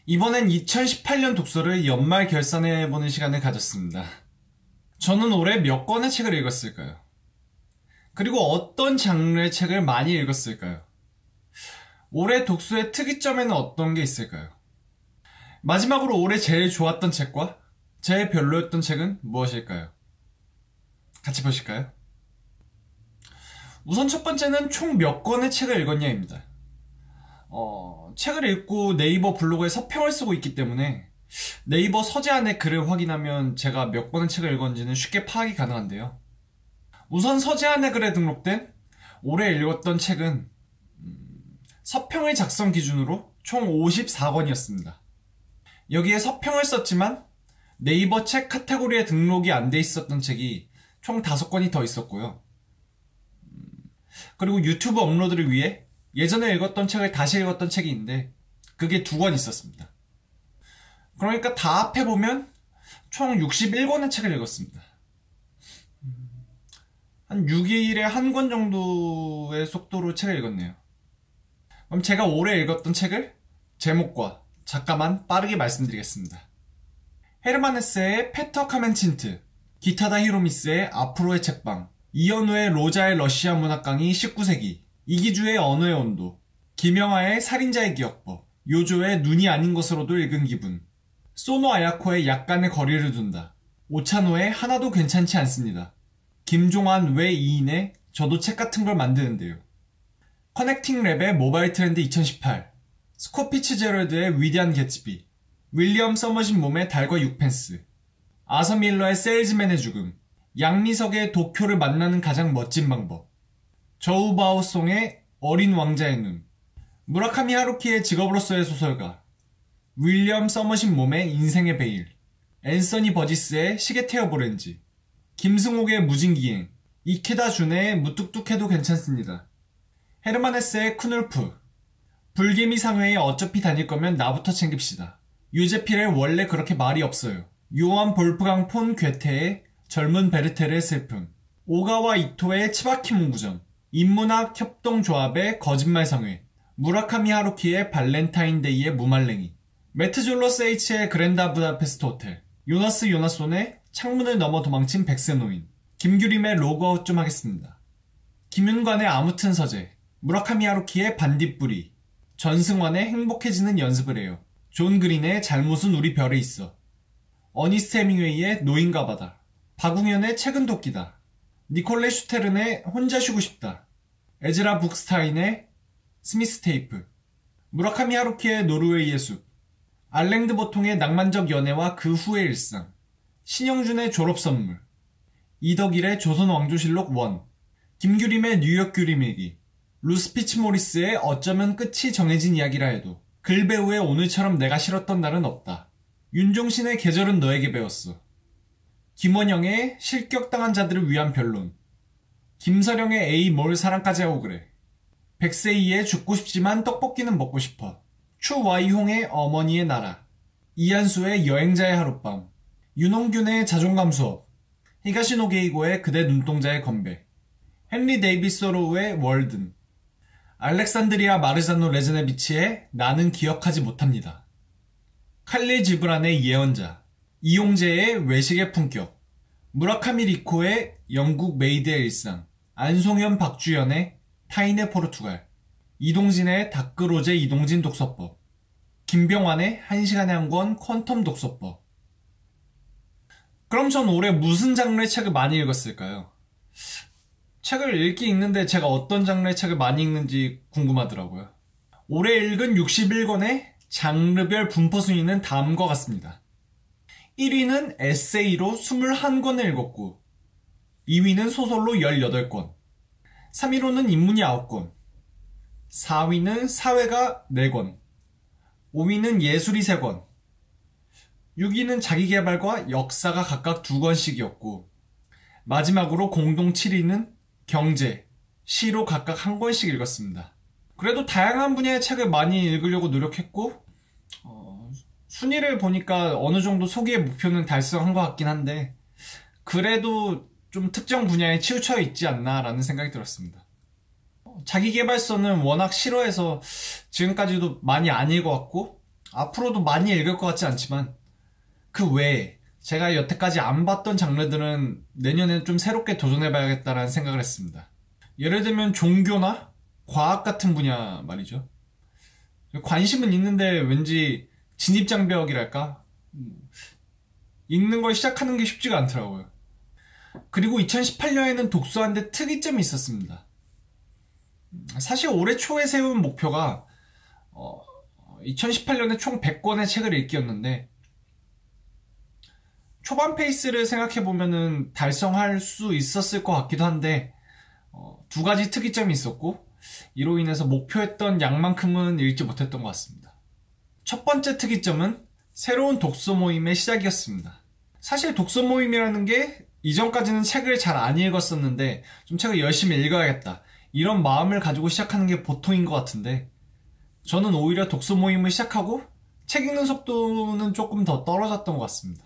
이번엔 2018년 독서를 연말 결산해보는 시간을 가졌습니다. 저는 올해 몇 권의 책을 읽었을까요? 그리고 어떤 장르의 책을 많이 읽었을까요? 올해 독서의 특이점에는 어떤 게 있을까요? 마지막으로 올해 제일 좋았던 책과 제일 별로였던 책은 무엇일까요? 같이 보실까요? 우선 첫 번째는 총 몇 권의 책을 읽었냐입니다. 책을 읽고 네이버 블로그에 서평을 쓰고 있기 때문에 네이버 서재 안에 글을 확인하면 제가 몇 권의 책을 읽었는지는 쉽게 파악이 가능한데요. 우선 서재 안에 글에 등록된 올해 읽었던 책은 서평의 작성 기준으로 총 54권이었습니다. 여기에 서평을 썼지만 네이버 책 카테고리에 등록이 안 돼 있었던 책이 총 5권이 더 있었고요. 그리고 유튜브 업로드를 위해 예전에 읽었던 책을 다시 읽었던 책이 있는데 그게 2권 있었습니다. 그러니까 다 합해보면 총 61권의 책을 읽었습니다. 한 6일에 한 권 정도의 속도로 책을 읽었네요. 그럼 제가 올해 읽었던 책을 제목과 작가만 빠르게 말씀드리겠습니다. 헤르만 헤세의 페터 카멘친트, 기타다 히로미스의 앞으로의 책방, 이현우의 로자의 러시아 문학 강의 19세기, 이기주의 언어의 온도, 김영하의 살인자의 기억법, 요조의 눈이 아닌 것으로도 읽은 기분, 소노 아야코의 약간의 거리를 둔다, 오차노의 하나도 괜찮지 않습니다, 김종환 외이인의 저도 책 같은 걸 만드는데요, 커넥팅 랩의 모바일 트렌드 2018, 스코피츠 제럴드의 위대한 개츠비, 윌리엄 서머신 몸의 달과 6펜스, 아서 밀러의 세일즈맨의 죽음, 양미석의 도쿄를 만나는 가장 멋진 방법, 저우바오송의 어린 왕자의 눈, 무라카미 하루키의 직업으로서의 소설가, 윌리엄 서머신 몸의 인생의 베일, 앤서니 버지스의 시계 태엽 오렌지, 김승옥의 무진기행, 이케다 준의 무뚝뚝해도 괜찮습니다, 헤르만 헤세의 쿠눌프, 불개미 상회에 어차피 다닐 거면 나부터 챙깁시다, 유제필의 원래 그렇게 말이 없어요, 요한 볼프강 폰 괴테의 젊은 베르테르의 슬픔, 오가와 이토의 치바키 문구점, 인문학 협동조합의 거짓말성회, 무라카미 하루키의 발렌타인데이의 무말랭이, 매트졸로 세이치의 그랜다 부다페스트 호텔, 요나스 요나손의 창문을 넘어 도망친 백세노인, 김규림의 로그아웃 좀 하겠습니다, 김윤관의 아무튼 서재, 무라카미 하루키의 반딧불이, 전승환의 행복해지는 연습을 해요, 존 그린의 잘못은 우리 별에 있어, 어니스트 헤밍웨이의 노인가 바다, 박웅현의 책은 도끼다, 니콜레 슈테른의 혼자 쉬고 싶다, 에즈라 북스타인의 스미스 테이프, 무라카미 하루키의 노르웨이의 숲, 알랭드 보통의 낭만적 연애와 그 후의 일상, 신영준의 졸업 선물, 이덕일의 조선 왕조실록 1, 김규림의 뉴욕 규림일기, 루스 피츠모리스의 어쩌면 끝이 정해진 이야기라 해도, 글배우의 오늘처럼 내가 싫었던 날은 없다, 윤종신의 계절은 너에게 배웠어, 김원영의 실격당한 자들을 위한 변론, 김서령의 에이 뭘 사랑까지 하고 그래, 백세이의 죽고 싶지만 떡볶이는 먹고 싶어, 추와이홍의 어머니의 나라, 이한수의 여행자의 하룻밤, 윤홍균의 자존감 수업, 히가시노 게이고의 그대 눈동자의 건배, 헨리 데이비스 소로우의 월든, 알렉산드리아 마르자노 레즈네비치의 나는 기억하지 못합니다, 칼릴 지브란의 예언자, 이용재의 외식의 품격, 무라카미 리코의 영국 메이드의 일상, 안송현 박주연의 타인의 포르투갈, 이동진의 다크로제 이동진 독서법, 김병환의 1시간에 한 권 퀀텀 독서법. 그럼 전 올해 무슨 장르의 책을 많이 읽었을까요? 책을 읽긴 읽는데 제가 어떤 장르의 책을 많이 읽는지 궁금하더라고요. 올해 읽은 61권의 장르별 분포 순위는 다음과 같습니다. 1위는 에세이로 21권을 읽었고, 2위는 소설로 18권, 3위로는 인문이 9권, 4위는 사회가 4권, 5위는 예술이 3권, 6위는 자기계발과 역사가 각각 2권씩이었고, 마지막으로 공동 7위는 경제, 시로 각각 1권씩 읽었습니다. 그래도 다양한 분야의 책을 많이 읽으려고 노력했고, 순위를 보니까 어느 정도 소기의 목표는 달성한 것 같긴 한데, 그래도 좀 특정 분야에 치우쳐 있지 않나라는 생각이 들었습니다. 자기계발서는 워낙 싫어해서 지금까지도 많이 안 읽어왔고, 앞으로도 많이 읽을 것 같지 않지만 그 외에 제가 여태까지 안 봤던 장르들은 내년엔 좀 새롭게 도전해봐야겠다라는 생각을 했습니다. 예를 들면 종교나 과학 같은 분야 말이죠. 관심은 있는데 왠지 진입장벽이랄까? 읽는 걸 시작하는 게 쉽지가 않더라고요. 그리고 2018년에는 독서하는데 특이점이 있었습니다. 사실 올해 초에 세운 목표가 2018년에 총 100권의 책을 읽기였는데 초반 페이스를 생각해보면 달성할 수 있었을 것 같기도 한데 두 가지 특이점이 있었고 이로 인해서 목표했던 양만큼은 읽지 못했던 것 같습니다. 첫 번째 특이점은 새로운 독서 모임의 시작이었습니다. 사실 독서 모임이라는 게 이전까지는 책을 잘 안 읽었었는데 좀 책을 열심히 읽어야겠다 이런 마음을 가지고 시작하는 게 보통인 것 같은데 저는 오히려 독서 모임을 시작하고 책 읽는 속도는 조금 더 떨어졌던 것 같습니다.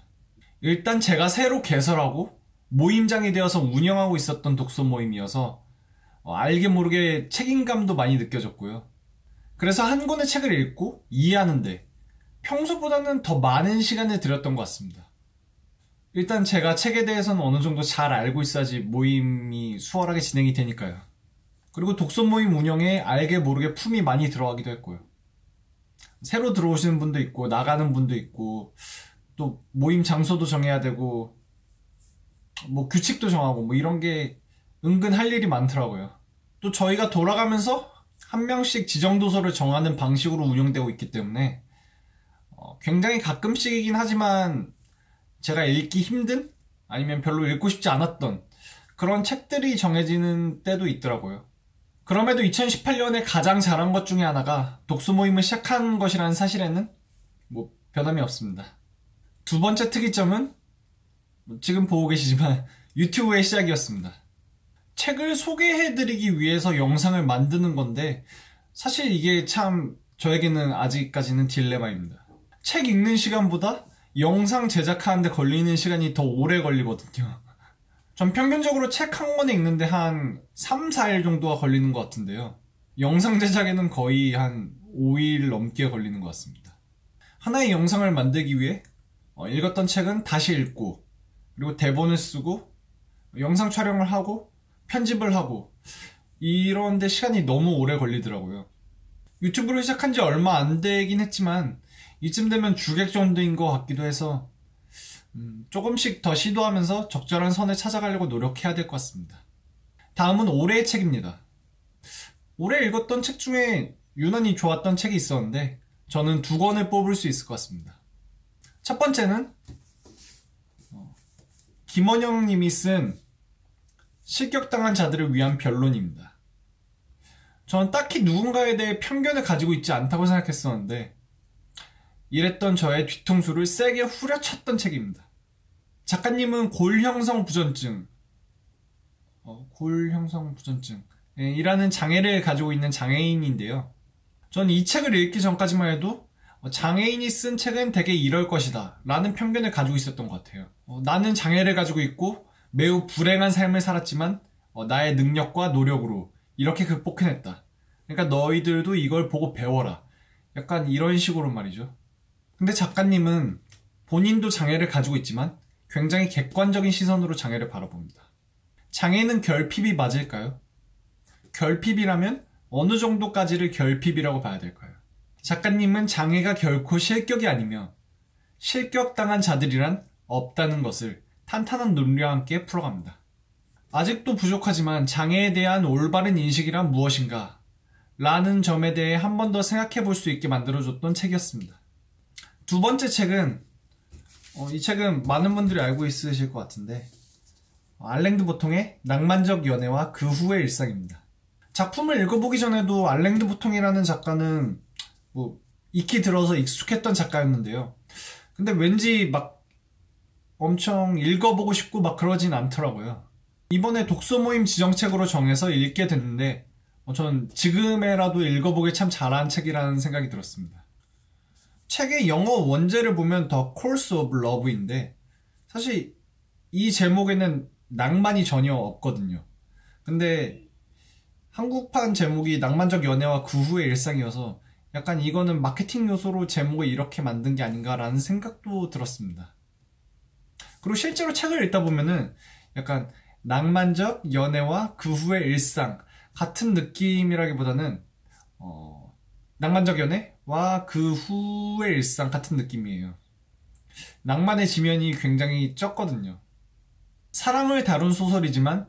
일단 제가 새로 개설하고 모임장이 되어서 운영하고 있었던 독서 모임이어서 알게 모르게 책임감도 많이 느껴졌고요. 그래서 한 권의 책을 읽고 이해하는데 평소보다는 더 많은 시간을 들였던 것 같습니다. 일단 제가 책에 대해서는 어느 정도 잘 알고 있어야지 모임이 수월하게 진행이 되니까요. 그리고 독서 모임 운영에 알게 모르게 품이 많이 들어가기도 했고요. 새로 들어오시는 분도 있고 나가는 분도 있고 또 모임 장소도 정해야 되고 뭐 규칙도 정하고 뭐 이런 게 은근 할 일이 많더라고요. 또 저희가 돌아가면서 한 명씩 지정도서를 정하는 방식으로 운영되고 있기 때문에 굉장히 가끔씩이긴 하지만 제가 읽기 힘든 아니면 별로 읽고 싶지 않았던 그런 책들이 정해지는 때도 있더라고요. 그럼에도 2018년에 가장 잘한 것 중에 하나가 독서 모임을 시작한 것이라는 사실에는 뭐 변함이 없습니다. 두 번째 특이점은 지금 보고 계시지만 유튜브의 시작이었습니다. 책을 소개해드리기 위해서 영상을 만드는 건데 사실 이게 참 저에게는 아직까지는 딜레마입니다. 책 읽는 시간보다 영상 제작하는데 걸리는 시간이 더 오래 걸리거든요. 전 평균적으로 책 한 권에 읽는데 한 3, 4일 정도가 걸리는 것 같은데요. 영상 제작에는 거의 한 5일 넘게 걸리는 것 같습니다. 하나의 영상을 만들기 위해 읽었던 책은 다시 읽고 그리고 대본을 쓰고 영상 촬영을 하고 편집을 하고 이런데 시간이 너무 오래 걸리더라고요. 유튜브를 시작한 지 얼마 안 되긴 했지만 이쯤 되면 주객 정도인 것 같기도 해서 조금씩 더 시도하면서 적절한 선을 찾아가려고 노력해야 될 것 같습니다. 다음은 올해의 책입니다. 올해 읽었던 책 중에 유난히 좋았던 책이 있었는데 저는 2권을 뽑을 수 있을 것 같습니다. 첫 번째는 김원영 님이 쓴 실격당한 자들을 위한 변론입니다. 저는 딱히 누군가에 대해 편견을 가지고 있지 않다고 생각했었는데 이랬던 저의 뒤통수를 세게 후려쳤던 책입니다. 작가님은 골형성 부전증 이라는 장애를 가지고 있는 장애인인데요. 전 이 책을 읽기 전까지만 해도 장애인이 쓴 책은 대개 이럴 것이다 라는 편견을 가지고 있었던 것 같아요. 나는 장애를 가지고 있고 매우 불행한 삶을 살았지만 나의 능력과 노력으로 이렇게 극복해냈다. 그러니까 너희들도 이걸 보고 배워라. 약간 이런 식으로 말이죠. 근데 작가님은 본인도 장애를 가지고 있지만 굉장히 객관적인 시선으로 장애를 바라봅니다. 장애는 결핍이 맞을까요? 결핍이라면 어느 정도까지를 결핍이라고 봐야 될까요? 작가님은 장애가 결코 실격이 아니며 실격당한 자들이란 없다는 것을 탄탄한 논리와 함께 풀어갑니다. 아직도 부족하지만 장애에 대한 올바른 인식이란 무엇인가? 라는 점에 대해 한 번 더 생각해 볼 수 있게 만들어줬던 책이었습니다. 두 번째 책은 이 책은 많은 분들이 알고 있으실 것 같은데 알랭드 보통의 낭만적 연애와 그 후의 일상입니다. 작품을 읽어보기 전에도 알랭드 보통이라는 작가는 뭐 익히 들어서 익숙했던 작가였는데요. 근데 왠지 막 엄청 읽어보고 싶고 막 그러진 않더라고요. 이번에 독서 모임 지정책으로 정해서 읽게 됐는데 전 지금에라도 읽어보기 참 잘한 책이라는 생각이 들었습니다. 책의 영어 원제를 보면 The Course of Love인데 사실 이 제목에는 낭만이 전혀 없거든요. 근데 한국판 제목이 낭만적 연애와 그 후의 일상이어서 약간 이거는 마케팅 요소로 제목을 이렇게 만든 게 아닌가라는 생각도 들었습니다. 그리고 실제로 책을 읽다 보면은 약간 낭만적 연애와 그 후의 일상 같은 느낌이라기보다는 낭만적 연애와 그 후의 일상 같은 느낌이에요. 낭만의 지면이 굉장히 적거든요. 사랑을 다룬 소설이지만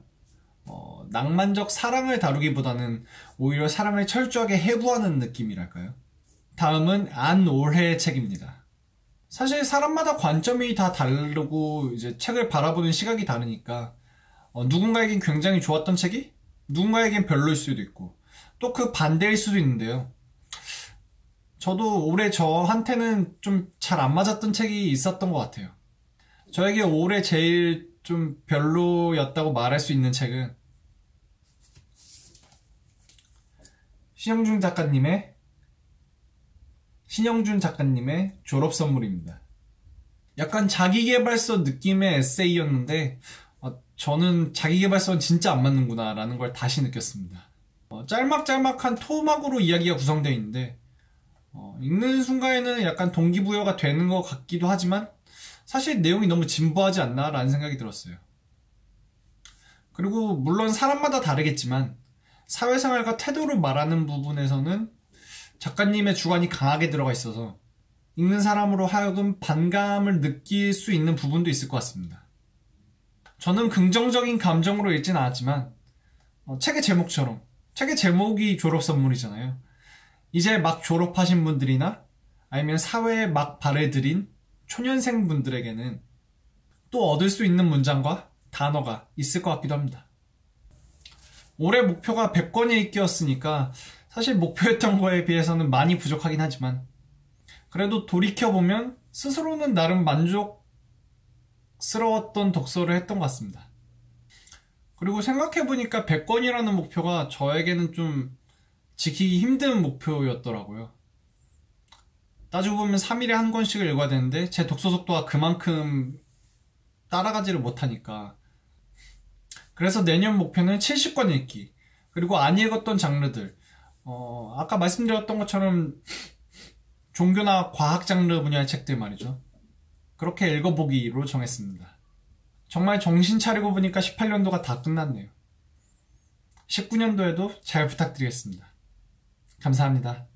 낭만적 사랑을 다루기보다는 오히려 사랑을 철저하게 해부하는 느낌이랄까요? 다음은 안 올해의 책입니다. 사실 사람마다 관점이 다 다르고 이제 책을 바라보는 시각이 다르니까 누군가에겐 굉장히 좋았던 책이 누군가에겐 별로일 수도 있고 또 그 반대일 수도 있는데요. 저도 올해 저한테는 좀 잘 안 맞았던 책이 있었던 것 같아요. 저에게 올해 제일 좀 별로였다고 말할 수 있는 책은 신영준 작가님의 졸업 선물입니다. 약간 자기계발서 느낌의 에세이였는데 저는 자기계발서는 진짜 안 맞는구나 라는 걸 다시 느꼈습니다. 짤막짤막한 토막으로 이야기가 구성되어 있는데 읽는 순간에는 약간 동기부여가 되는 것 같기도 하지만 사실 내용이 너무 진부하지 않나 라는 생각이 들었어요. 그리고 물론 사람마다 다르겠지만 사회생활과 태도를 말하는 부분에서는 작가님의 주관이 강하게 들어가 있어서 읽는 사람으로 하여금 반감을 느낄 수 있는 부분도 있을 것 같습니다. 저는 긍정적인 감정으로 읽진 않았지만 책의 제목처럼 책의 제목이 졸업 선물이잖아요. 이제 막 졸업하신 분들이나 아니면 사회에 막 발을 들인 초년생 분들에게는 또 얻을 수 있는 문장과 단어가 있을 것 같기도 합니다. 올해 목표가 100권이 읽기였으니까 사실 목표였던 거에 비해서는 많이 부족하긴 하지만 그래도 돌이켜보면 스스로는 나름 만족스러웠던 독서를 했던 것 같습니다. 그리고 생각해보니까 100권이라는 목표가 저에게는 좀 지키기 힘든 목표였더라고요. 따지고 보면 3일에 한 권씩을 읽어야 되는데 제 독서 속도가 그만큼 따라가지를 못하니까 그래서 내년 목표는 70권 읽기 그리고 안 읽었던 장르들 아까 말씀드렸던 것처럼 종교나 과학 장르 분야의 책들 말이죠. 그렇게 읽어보기로 정했습니다. 정말 정신 차리고 보니까 18년도가 다 끝났네요. 19년도에도 잘 부탁드리겠습니다. 감사합니다.